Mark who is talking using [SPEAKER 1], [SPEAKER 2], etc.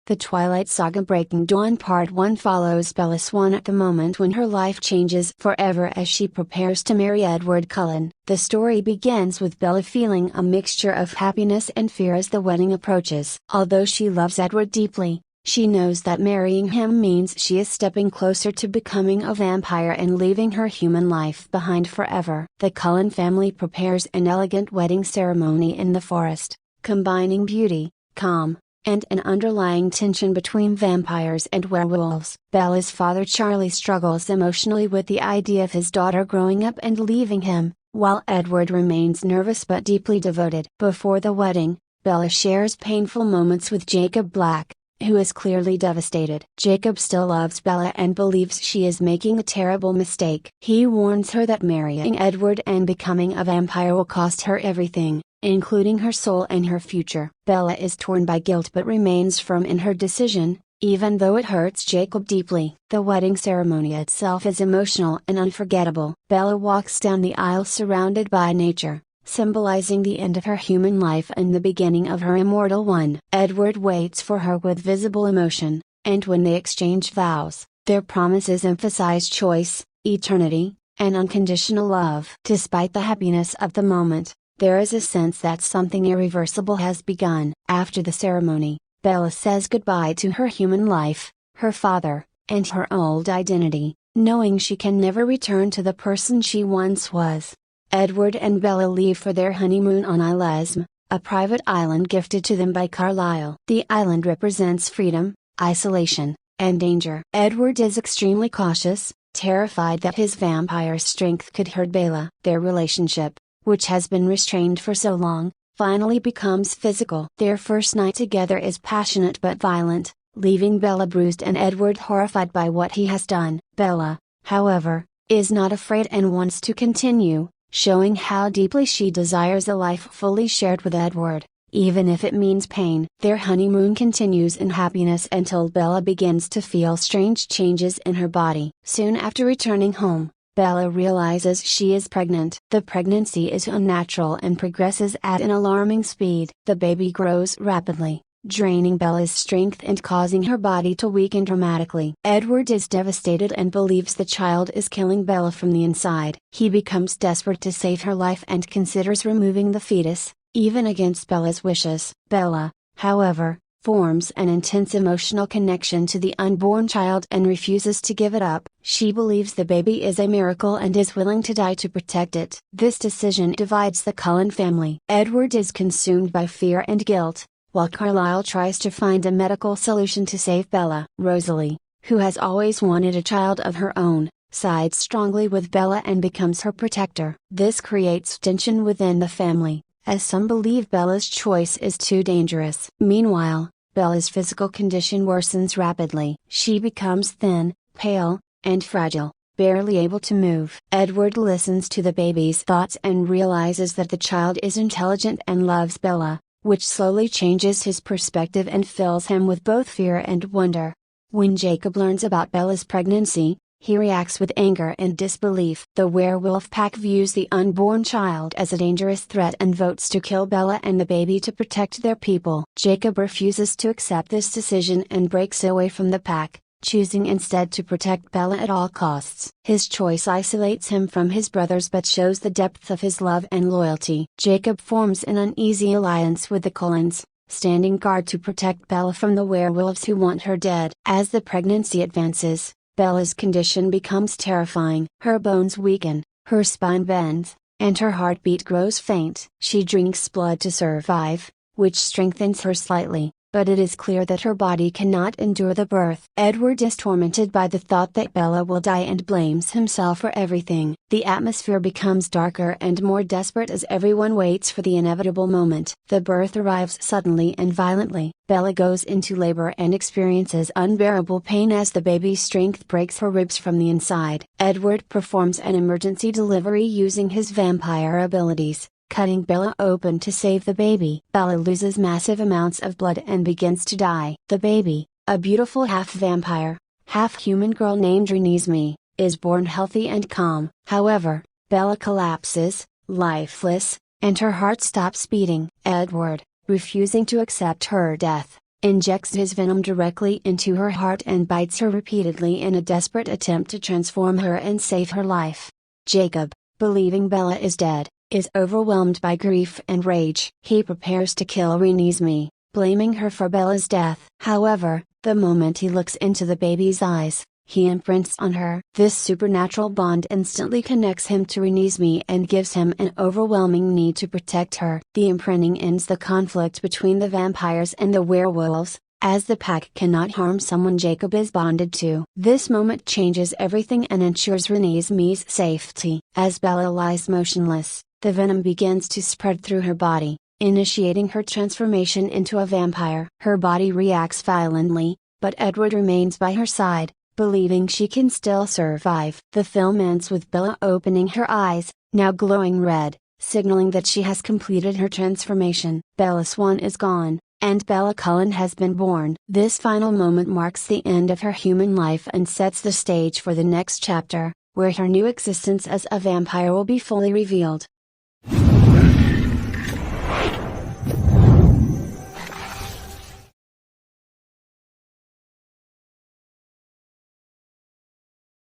[SPEAKER 1] The Twilight Saga Breaking Dawn Part 1 follows Bella Swan at the moment when her life changes forever as she prepares to marry Edward Cullen. The story begins with Bella feeling a mixture of happiness and fear as the wedding approaches. Although she loves Edward deeply, she knows that marrying him means she is stepping closer to becoming a vampire and leaving her human life behind forever. The Cullen family prepares an elegant wedding ceremony in the forest, combining beauty, calm, and an underlying tension between vampires and werewolves. Bella's father Charlie struggles emotionally with the idea of his daughter growing up and leaving him, while Edward remains nervous but deeply devoted. Before the wedding, Bella shares painful moments with Jacob Black, who is clearly devastated. Jacob still loves Bella and believes she is making a terrible mistake. He warns her that marrying Edward and becoming a vampire will cost her everything, including her soul and her future. Bella is torn by guilt but remains firm in her decision, even though it hurts Jacob deeply. The wedding ceremony itself is emotional and unforgettable. Bella walks down the aisle surrounded by nature, symbolizing the end of her human life and the beginning of her immortal one. Edward waits for her with visible emotion, and when they exchange vows, their promises emphasize choice, eternity, and unconditional love. Despite the happiness of the moment, there is a sense that something irreversible has begun. After the ceremony, Bella says goodbye to her human life, her father, and her old identity, knowing she can never return to the person she once was. Edward and Bella leave for their honeymoon on Allesma, a private island gifted to them by Carlisle. The island represents freedom, isolation, and danger. Edward is extremely cautious, terrified that his vampire strength could hurt Bella. Their relationship, which has been restrained for so long, finally becomes physical. Their first night together is passionate but violent, leaving Bella bruised and Edward horrified by what he has done. Bella, however, is not afraid and wants to continue, showing how deeply she desires a life fully shared with Edward, even if it means pain. Their honeymoon continues in happiness until Bella begins to feel strange changes in her body. Soon after returning home, Bella realizes she is pregnant. The pregnancy is unnatural and progresses at an alarming speed. The baby grows rapidly, draining Bella's strength and causing her body to weaken dramatically. Edward is devastated and believes the child is killing Bella from the inside. He becomes desperate to save her life and considers removing the fetus, even against Bella's wishes. Bella, however, forms an intense emotional connection to the unborn child and refuses to give it up. She believes the baby is a miracle and is willing to die to protect it. This decision divides the Cullen family. Edward is consumed by fear and guilt, while Carlisle tries to find a medical solution to save Bella. Rosalie, who has always wanted a child of her own, sides strongly with Bella and becomes her protector. This creates tension within the family, as some believe Bella's choice is too dangerous. Meanwhile, Bella's physical condition worsens rapidly. She becomes thin, pale, and fragile, barely able to move. Edward listens to the baby's thoughts and realizes that the child is intelligent and loves Bella, which slowly changes his perspective and fills him with both fear and wonder. When Jacob learns about Bella's pregnancy, he reacts with anger and disbelief. The werewolf pack views the unborn child as a dangerous threat and votes to kill Bella and the baby to protect their people. Jacob refuses to accept this decision and breaks away from the pack, choosing instead to protect Bella at all costs. His choice isolates him from his brothers but shows the depth of his love and loyalty. Jacob forms an uneasy alliance with the Cullens, standing guard to protect Bella from the werewolves who want her dead. As the pregnancy advances, Bella's condition becomes terrifying. Her bones weaken, her spine bends, and her heartbeat grows faint. She drinks blood to survive, which strengthens her slightly, but it is clear that her body cannot endure the birth. Edward is tormented by the thought that Bella will die and blames himself for everything. The atmosphere becomes darker and more desperate as everyone waits for the inevitable moment. The birth arrives suddenly and violently. Bella goes into labor and experiences unbearable pain as the baby's strength breaks her ribs from the inside. Edward performs an emergency delivery using his vampire abilities, cutting Bella open to save the baby. Bella loses massive amounts of blood and begins to die. The baby, a beautiful half-vampire, half-human girl named Renesmee, is born healthy and calm. However, Bella collapses, lifeless, and her heart stops beating. Edward, refusing to accept her death, injects his venom directly into her heart and bites her repeatedly in a desperate attempt to transform her and save her life. Jacob, believing Bella is dead, is overwhelmed by grief and rage. He prepares to kill Renesmee, blaming her for Bella's death. However, the moment he looks into the baby's eyes, he imprints on her. This supernatural bond instantly connects him to Renesmee and gives him an overwhelming need to protect her. The imprinting ends the conflict between the vampires and the werewolves, as the pack cannot harm someone Jacob is bonded to. This moment changes everything and ensures Renesmee's safety. As Bella lies motionless, the venom begins to spread through her body, initiating her transformation into a vampire. Her body reacts violently, but Edward remains by her side, believing she can still survive. The film ends with Bella opening her eyes, now glowing red, signaling that she has completed her transformation. Bella Swan is gone, and Bella Cullen has been born. This final moment marks the end of her human life and sets the stage for the next chapter, where her new existence as a vampire will be fully revealed.